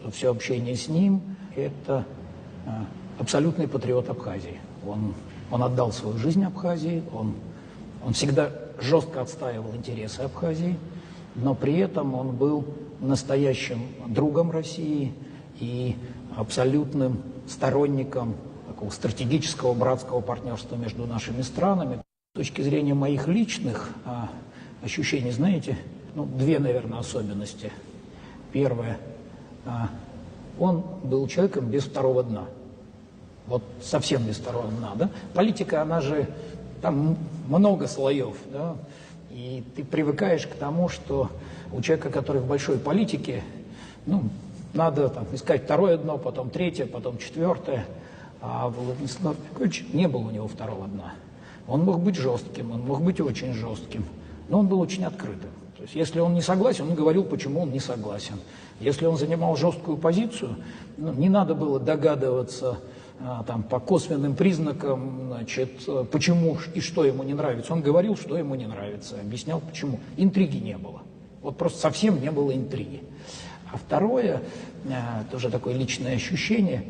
вот все общение с ним – это абсолютный патриот Абхазии. Он отдал свою жизнь Абхазии, он всегда жестко отстаивал интересы Абхазии, но при этом он был настоящим другом России и абсолютным сторонником такого стратегического братского партнерства между нашими странами. С точки зрения моих личных ощущений, знаете, две, наверное, особенности. Первое, он был человеком без второго дна. Вот совсем без второго дна, да? Политика, она же, там много слоев, да? И ты привыкаешь к тому, что у человека, который в большой политике, надо там искать второе дно, потом третье, потом четвертое. А Владислав Григорьевич, не было у него второго дна. Он мог быть жестким, он мог быть очень жестким, но он был очень открытым. То есть, если он не согласен, он говорил, почему он не согласен. Если он занимал жесткую позицию, не надо было догадываться там, по косвенным признакам, значит, почему и что ему не нравится. Он говорил, что ему не нравится, объяснял, почему. Интриги не было. Вот просто совсем не было интриги. А второе, тоже такое личное ощущение,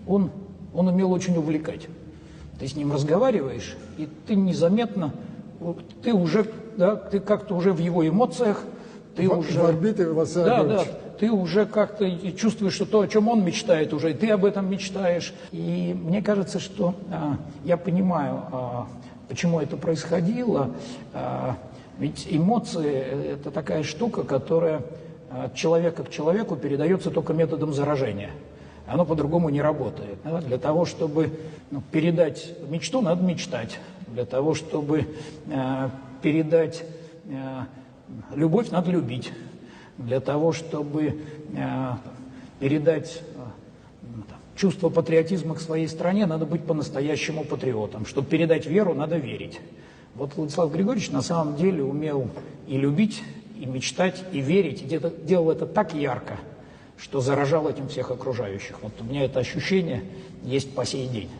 он умел очень увлекать. Ты с ним разговариваешь, и ты незаметно, ты уже, да, ты как-то уже в его эмоциях, ты уже... В орбите Василия Григорьевича. Да, ты уже как-то чувствуешь, что то, о чем он мечтает уже, и ты об этом мечтаешь. И мне кажется, что я понимаю, почему это происходило. Ведь эмоции – это такая штука, которая от человека к человеку передается только методом заражения. Оно по-другому не работает. Да? Для того, чтобы передать мечту, надо мечтать. Для того, чтобы передать любовь, надо любить. Для того, чтобы передать чувство патриотизма к своей стране, надо быть по-настоящему патриотом. Чтобы передать веру, надо верить. Вот Владислав Григорьевич на самом деле умел и любить, и мечтать, и верить, и делал это так ярко, что заражал этим всех окружающих. Вот у меня это ощущение есть по сей день.